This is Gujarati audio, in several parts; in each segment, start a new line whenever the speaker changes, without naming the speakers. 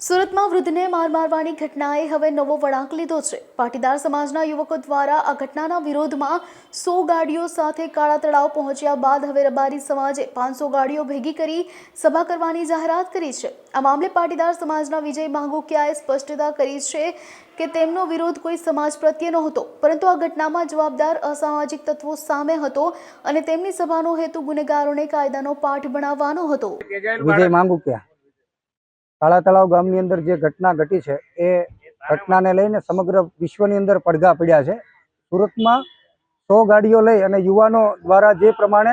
સુરતમાં વૃદ્ધને માર મારવાની ઘટનાએ હવે નવો વળાંક લીધો છે। પાટીદાર સમાજના યુવકો દ્વારા આ ઘટનાના વિરોધમાં 100 ગાડીઓ સાથે કાળા તળાવ પહોંચ્યા બાદ હવે રબારી સમાજે 500 ગાડીઓ ભેગી કરી સભા કરવાની જાહેરાત કરી છે। આ મામલે પાટીદાર સમાજના વિજય માંગુકિયાએ સ્પષ્ટતા કરી છે કે તેમનો વિરોધ કોઈ સમાજ પ્રત્યે નહોતો, પરંતુ આ ઘટનામાં જવાબદાર અસામાજિક તત્વો સામે હતો અને તેમની સભાનો હેતુ ગુનેગારોને કાયદાનો પાઠ ભણાવવાનો હતો।
વિજય માંગુકિયા કાળા તળાવ ગામની અંદર જે ઘટના ઘટી છે એ ઘટનાને લઈને સમગ્ર વિશ્વની અંદર પડઘા પડ્યા છે। સુરતમાં 100 ગાડીઓ લઈ અને યુવાનો દ્વારા જે પ્રમાણે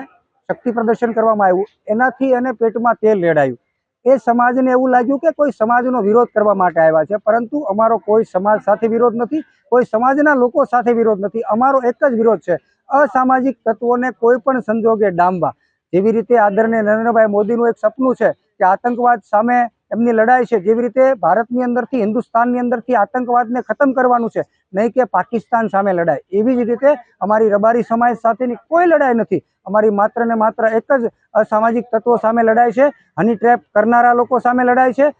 શક્તિ પ્રદર્શન કરવામાં આવ્યું એનાથી એને પેટમાં તેલ રેડાયું। એ સમાજને એવું લાગ્યું કે કોઈ સમાજનો વિરોધ કરવા માટે આવ્યા છે, પરંતુ અમારો કોઈ સમાજ સાથે વિરોધ નથી, કોઈ સમાજના લોકો સાથે વિરોધ નથી। અમારો એક જ વિરોધ છે, અસામાજિક તત્વોને કોઈ પણ સંજોગે ડામવા। જેવી રીતે આદરણીય નરેન્દ્રભાઈ મોદીનું એક સપનું છે કે આતંકવાદ સામે એમની લડાઈ છે, જેવી રીતે ભારતની અંદરથી હિન્દુસ્તાનની અંદરથી આતંકવાદને ખતમ કરવાનું છે, નહીં કે પાકિસ્તાન સામે લડાઈ। એવી જ રીતે અમારી રબારી સમાજ સાથેની કોઈ લડાઈ નથી, અમારી માત્ર ને માત્ર એક જ અસામાજિક તત્વો સામે લડાઈ છે, હની ટ્રેપ કરનારા લોકો સામે લડાઈ છે,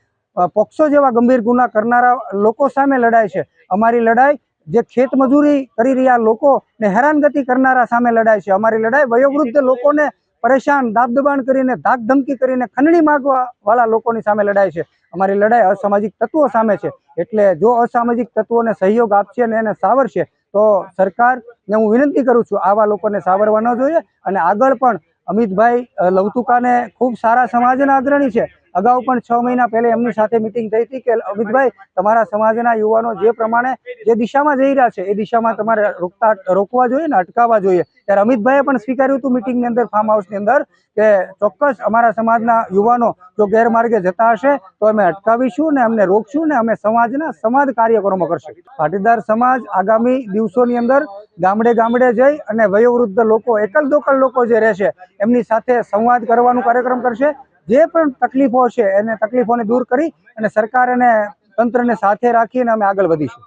પોક્સો જેવા ગંભીર ગુના કરનારા લોકો સામે લડાઈ છે। અમારી લડાઈ જે ખેત મજૂરી કરી રહ્યા લોકોને હેરાનગતિ કરનારા સામે લડાઈ છે। અમારી લડાઈ વયોવૃદ્ધ લોકોને પરેશાન દાબદબાણ કરીને ધાક ધમકી કરીને ખંડણી માંગવા વાળા લોકોની સામે લડાઈ છે। અમારી લડાઈ અસામાજિક તત્વો સામે છે। એટલે જો અસામાજિક તત્વોને સહયોગ આપશે અને એને સાવરશે તો સરકારને હું વિનંતી કરું છું આવા લોકોને સાવરવા ન જોઈએ। અને આગળ પણ અમિતભાઈ લવતુકાને ખૂબ સારા સમાજના અગ્રણી છે। અગાઉ પણ 6 મહિના પહેલા એમની સાથે મિટિંગ થઈ હતી કે અમિતભાઈ તમારા સમાજના યુવાનો જે પ્રમાણે જે દિશામાં જઈ રહ્યા છે એ દિશામાં તમારે રોકવા જોઈએ ને અટકાવવા જોઈએ। ત્યારે અમિતભાઈએ પણ સ્વીકાર્યું હતું મિટિંગની અંદર, ફાર્મ હાઉસની અંદર, કે ચોક્કસ અમારા સમાજના યુવાનો જો ગેરમાર્ગે જતા હશે તો અમે અટકાવીશું ને અમને રોકશું ને અમે સમાજ કાર્યક્રમો કરશું। પાટીદાર સમાજ આગામી દિવસોની અંદર ગામડે ગામડે જઈ અને વયોવૃદ્ધ લોકો, એકલ દોકલ લોકો જે રહેશે એમની સાથે સંવાદ કરવાનો કાર્યક્રમ કરશે। જે પણ તકલીફો છે એને તકલીફોને દૂર કરી અને સરકાર અને તંત્રને સાથે રાખીને અમે આગળ વધીશું।